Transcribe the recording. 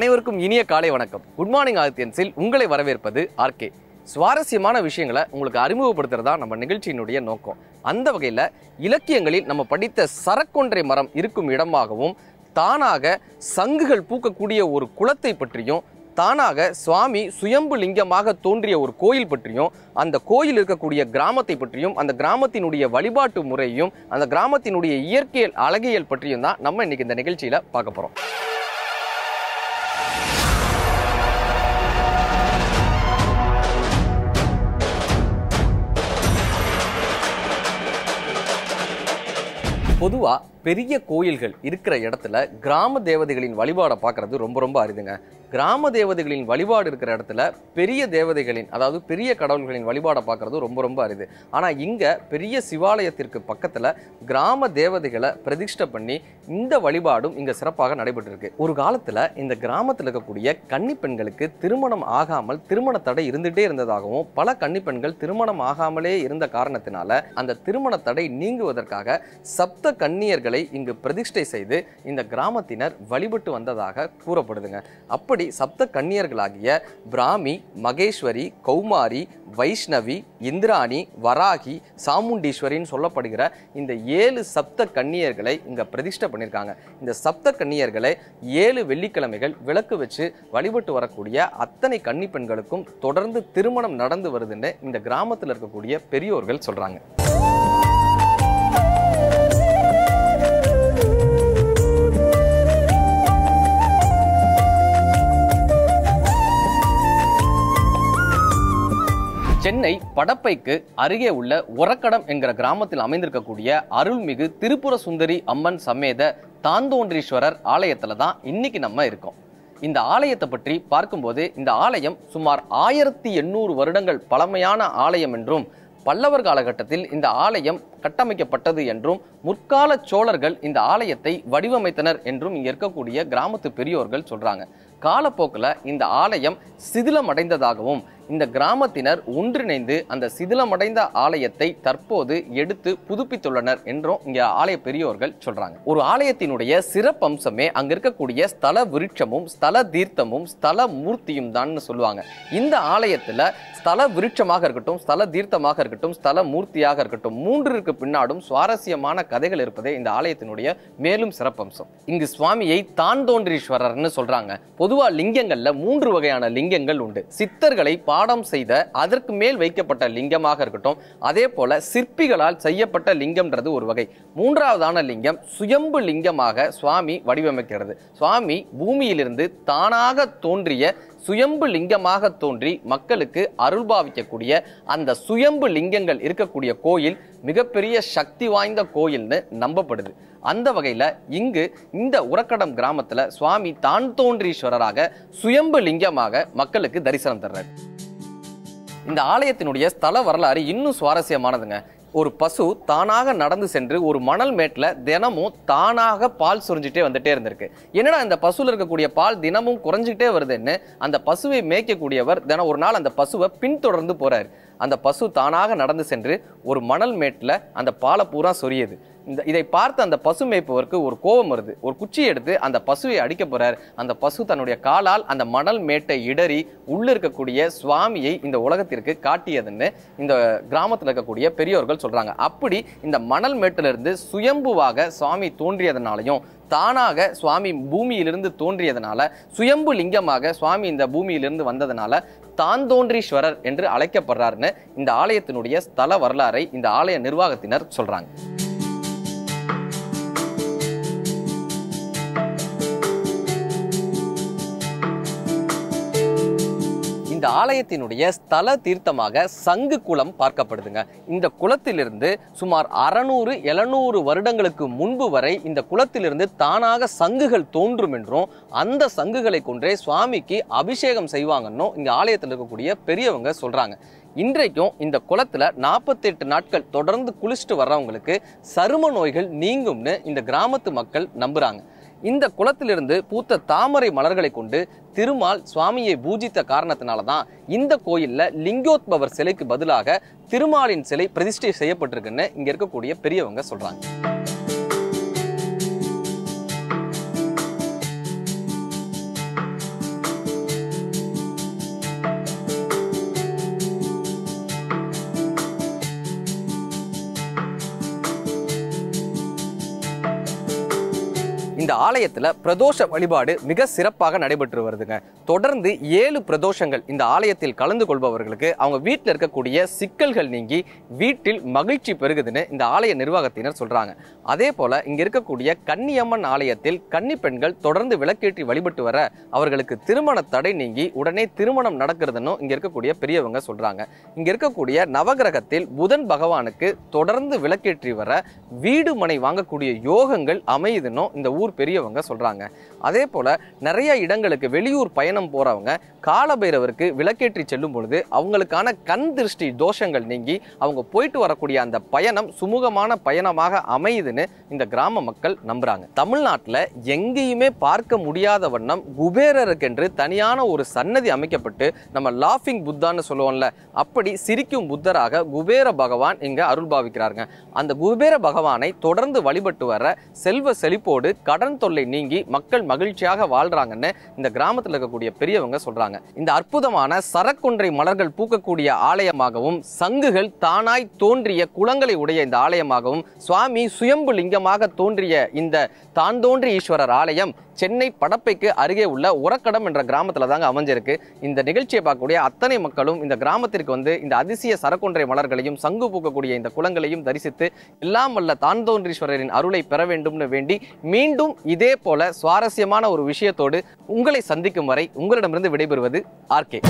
அனைவருக்கும் இனிய காலை வணக்கம். குட் மார்னிங் ஆதித்யன்ஸில் உங்களை வரவேற்பது ஆர்கே. சுவாரஸ்யமான விஷயங்களை உங்களுக்கு அறிமுகப்படுத்துறதா நம்ம நிகழ்ச்சியினுடைய நோக்கம். அந்த வகையில் இலக்கியங்களில் நம்ம படித்த சரக்கொன்றை மரம் இருக்கும் இடமாகவும், தானாக சங்குகள் பூக்கக்கூடிய ஒரு குளத்தை பற்றியும், தானாக சுவாமி சுயம்பு லிங்கமாக தோன்றிய ஒரு கோயில் பற்றியும், அந்த கோயில் இருக்கக்கூடிய கிராமத்தை பற்றியும், அந்த கிராமத்தினுடைய வழிபாட்டு முறையும், அந்த கிராமத்தினுடைய இயற்கையல் அழகியல் பற்றியும் தான் நம்ம இன்னைக்கு இந்த நிகழ்ச்சியில பார்க்க போறோம். பொதுவாக பெரிய கோயில்கள் இருக்கிற இடத்துல கிராம தேவதைகளின் வழிபாடை பார்க்குறது ரொம்ப அரிதுங்க. கிராம தேவதைகளின் வழிபாடு இருக்கிற இடத்துல பெரிய தேவதைகளின், அதாவது பெரிய கடவுள்களின் வழிபாடை பார்க்குறது ரொம்ப அரிது. ஆனால் இங்கே பெரிய சிவாலயத்திற்கு பக்கத்தில் கிராம தேவதைகளை பிரதிஷ்டை பண்ணி இந்த வழிபாடும் இங்கே சிறப்பாக நடைபெற்றிருக்கு. ஒரு காலத்தில் இந்த கிராமத்தில் இருக்கக்கூடிய கன்னி பெண்களுக்கு திருமணம் ஆகாமல் திருமண தடை இருந்துகிட்டே இருந்ததாகவும், பல கன்னி பெண்கள் திருமணம் ஆகாமலே இருந்த காரணத்தினால அந்த திருமண தடை நீங்குவதற்காக சப்த கன்னியர்களை இங்கு பிரதிஷ்டை செய்து இந்த கிராமத்தினர் வழிபட்டு வந்ததாக கூறப்படுதுங்க. அப்படி சப்த கன்னியர்களாகிய பிராமி, மகேஸ்வரி, கௌமாரி, வைஷ்ணவி, இந்திராணி, வராகி, சாமுண்டீஸ்வரின்னு சொல்லப்படுகிற இந்த 7 சப்த கன்னியர்களை இங்க பிரதிஷ்டை பண்ணியிருக்காங்க. இந்த சப்த கன்னியர்களை 7 வெள்ளிக்கிழமைகள் விளக்கு வச்சு வழிபட்டு வரக்கூடிய அத்தனை கன்னி பெண்களுக்கும் தொடர்ந்து திருமணம் நடந்து வருதுன்னு இந்த கிராமத்தில் இருக்கக்கூடிய பெரியோர்கள் சொல்றாங்க. சென்னை படப்பைக்கு அருகே உள்ள உரக்கடம் என்கிற கிராமத்தில் அமைந்திருக்கக்கூடிய அருள்மிகு திரிபுர சுந்தரி அம்மன் சமேத தாந்தோன்றீஸ்வரர் ஆலயத்துல தான் இன்னைக்கு நம்ம இருக்கோம். இந்த ஆலயத்தை பற்றி பார்க்கும்போது இந்த ஆலயம் சுமார் 1800 வருடங்கள் பழமையான ஆலயம் என்றும், பல்லவர் காலகட்டத்தில் இந்த ஆலயம் கட்டமைக்கப்பட்டது என்றும், முற்கால சோழர்கள் இந்த ஆலயத்தை வடிவமைத்தனர் என்றும் இங்க இருக்கக்கூடிய கிராமத்து பெரியோர்கள் சொல்றாங்க. காலப்போக்கில் இந்த ஆலயம் சிதிலமடைந்ததாகவும், இந்த கிராமத்தினர் ஒன்றிணைந்து அந்த சிதிலமடைந்த ஆலயத்தை தற்போது எடுத்து புதுப்பித்துள்ளனர் என்றும் இங்க ஆலய பெரியோர்கள் சொல்றாங்க. ஒரு ஆலயத்தினுடைய சிறப்பம்சமே அங்க இருக்கக்கூடிய ஸ்தல விருட்சமும் ஸ்தல தீர்த்தமும் ஸ்தல மூர்த்தியும் தான் சொல்லுவாங்க. இந்த ஆலயத்துல ஸ்தல விருட்சமாக இருக்கட்டும், ஸ்தல தீர்த்தமாக இருக்கட்டும், ஸ்தல மூர்த்தியாக இருக்கட்டும், மூன்றிற்கு பின்னாடும் சுவாரஸ்யமான கதைகள் இருப்பதே இந்த ஆலயத்தினுடைய மேலும் சிறப்பம்சம். இங்கு சுவாமியை தாந்தோன்றீஸ்வரர்னு சொல்றாங்க. பொதுவா லிங்கங்கள்ல 3 வகையான லிங்கங்கள் உண்டு. சித்தர்களை பாடம் செய்த அதற்கு மேல் வைக்கப்பட்ட லிங்கமாக இருக்கட்டும், அதே போல சிற்பிகளால் செய்யப்பட்ட லிங்கம்ன்றது ஒரு வகை. மூன்றாவதான லிங்கம் சுயம்பு லிங்கமாக சுவாமி வடிவமைக்கிறது. சுவாமி பூமியிலிருந்து தானாக தோன்றிய சுயம்பு லிங்கமாக தோன்றி மக்களுக்கு அருள்பாவிக்கக்கூடிய அந்த சுயம்பு லிங்கங்கள் இருக்கக்கூடிய கோயில் மிகப்பெரிய சக்தி வாய்ந்த கோயில்னு நம்பப்படுது. அந்த வகையில் இங்கு இந்த உரக்கடம் கிராமத்தில் சுவாமி தாந்தோன்றீஸ்வரராக சுயம்பு லிங்கமாக மக்களுக்கு தரிசனம் தர்றாரு. இந்த ஆலயத்தினுடைய ஸ்தல வரலாறு இன்னும் சுவாரஸ்யமானதுங்க. ஒரு பசு தானாக நடந்து சென்று ஒரு மணல் மேட்டில் தினமும் தானாக பால் சுரிஞ்சிட்டே வந்துட்டே இருந்திருக்கு. என்னடா இந்த பசுவில் இருக்கக்கூடிய பால் தினமும் குறைஞ்சிக்கிட்டே வருதுன்னு அந்த பசுவை மேய்க்கக்கூடியவர் தினம் ஒரு நாள் அந்த பசுவை பின்தொடர்ந்து போறாரு. அந்த பசு தானாக நடந்து சென்று ஒரு மணல் மேட்டில் அந்த பாலை பூரா சொரியுது. இதை பார்த்து அந்த பசு மேய்ப்பவருக்கு ஒரு கோபம் வருது. ஒரு குச்சி எடுத்து அந்த பசுவை அடிக்க போறார். அந்த பசு தன்னுடைய காலால் அந்த மணல் மேட்டை இடறி உள்ள இருக்கக்கூடிய சுவாமியை இந்த உலகத்திற்கு காட்டியதுன்னு இந்த கிராமத்தில் இருக்கக்கூடிய பெரியோர்கள் சொல்றாங்க. அப்படி இந்த மணல் மேட்டிலிருந்து சுயம்புவாக சுவாமி தோன்றியதனாலையும், தானாக சுவாமி பூமியிலிருந்து தோன்றியதனால, சுயம்பு லிங்கமாக சுவாமி இந்த பூமியிலிருந்து வந்ததனால தாந்தோன்றீஸ்வரர் என்று அழைக்கப்படுறாருன்னு இந்த ஆலயத்தினுடைய ஸ்தல வரலாறை இந்த ஆலய நிர்வாகத்தினர் சொல்றாங்க. இந்த ஆலயத்தினுடைய ஸ்தல தீர்த்தமாக சங்கு குளம் பார்க்கப்படுதுங்க. இந்த குளத்திலிருந்து சுமார் 600-700 வருடங்களுக்கு முன்பு வரை இந்த குளத்திலிருந்து தானாக சங்குகள் தோன்றும் என்றும், அந்த சங்குகளை கொன்றே சுவாமிக்கு அபிஷேகம் செய்வாங்கன்னு இங்க ஆலயத்தில் இருக்கக்கூடிய பெரியவங்க சொல்றாங்க. இன்றைக்கும் இந்த குளத்துல 48 நாட்கள் தொடர்ந்து குளிச்சுட்டு வர்றவங்களுக்கு சரும நோய்கள் நீங்கும்னு இந்த கிராமத்து மக்கள் நம்புறாங்க. இந்த குளத்திலிருந்து பூத்த தாமரை மலர்களை கொண்டு திருமால் சுவாமியை பூஜித்த காரணத்தினாலதான் இந்த கோயில்ல லிங்கோத்பவர் சிலைக்கு பதிலாக திருமாலின் சிலை பிரதிஷ்டை செய்யப்பட்டிருக்குன்னு இங்க இருக்கக்கூடிய பெரியவங்க சொல்றாங்க. ஆலயத்துல பிரதோஷ வழிபாடு மிக சிறப்பாக நடைபெற்று வருதுங்க. தொடர்ந்து 7 பிரதோஷங்கள் இந்த ஆலயத்தில் கலந்து கொள்பவர்களுக்கு அவங்க வீட்டில் இருக்கக்கூடிய சிக்கல்கள் நீங்கி வீட்டில் மகிழ்ச்சி பெருகுதுன்னு இந்த ஆலய நிர்வாகத்தினர் சொல்றாங்க. அதே போல இங்க இருக்கக்கூடிய கன்னியம்மன் ஆலயத்தில் கன்னி பெண்கள் தொடர்ந்து விளக்கேற்றி வழிபட்டு வர அவர்களுக்கு திருமண தடை நீங்கி உடனே திருமணம் நடக்கிறதுன்னு இங்க இருக்கக்கூடிய பெரியவங்க சொல்றாங்க. இங்க இருக்கக்கூடிய நவகிரகத்தில் புதன் பகவானுக்கு தொடர்ந்து விளக்கேற்றி வர வீடு மனை வாங்கக்கூடிய யோகங்கள் அமையுதுன்னு இந்த ஊர் பெரியவங்க சொல்றாங்க. அதே போல நிறைய இடங்களுக்கு வெளியூர் பயணம் போறவங்க காலபைரவருக்கு விளக்கேற்றி செல்லும் பொழுது அவங்களுக்கான கண் திருஷ்டி தோஷங்கள் நீங்கி அவங்க போயிட்டு வரக்கூடிய அந்த பயணம் சுமூகமான பயணமாக அமையுதுன்னு இந்த கிராம மக்கள் நம்புறாங்க. தமிழ்நாட்டில் எங்கேயுமே பார்க்க முடியாத வண்ணம் குபேரருக்கென்று தனியான ஒரு சன்னதி அமைக்கப்பட்டு நம்ம லாஃபிங் புத்தான்னு சொல்லுவோம்ல, அப்படி சிரிக்கும் புத்தராக குபேர பகவான் இங்க அருள் பாவிக்கிறாருங்க. அந்த குபேர பகவானை தொடர்ந்து வழிபட்டு வர செல்வ செழிப்போடு கடன் தொல்லை நீங்கி மக்கள் மகிழ்ச்சியாக வாழ்றாங்கன்னு இந்த கிராமத்தில் இருக்கக்கூடிய பெரியவங்க சொல்றாங்க. இந்த அற்புதமான சரக்கொன்றை மலர்கள் பூக்கக்கூடிய ஆலயமாகவும் சங்குகள் தானாய் தோன்றிய குளங்களை உடைய இந்த ஆலயமாகவும் சுவாமி சுயம்பு லிங்கமாக தோன்றிய இந்த தான்தோன்றி ஈஸ்வரர் ஆலயம் சென்னை படப்பைக்கு அருகே உள்ள உரக்கடம் என்ற கிராமத்துல தாங்க அமைஞ்சிருக்கு. இந்த நிகழ்ச்சியை பார்க்கக்கூடிய அத்தனை மக்களும் இந்த கிராமத்திற்கு வந்து இந்த அதிசய சரக்கொன்றை மலர்களையும் சங்கு பூக்கக்கூடிய இந்த குளங்களையும் தரிசித்து எல்லாம் வல்ல தான்தோன்றீஸ்வரரின் அருளை பெற வேண்டும்னு வேண்டி மீண்டும் இதே போல சுவாரஸ்யமான ஒரு விஷயத்தோடு உங்களை சந்திக்கும் வரை உங்களிடமிருந்து விடைபெறுவது ஆர்கே.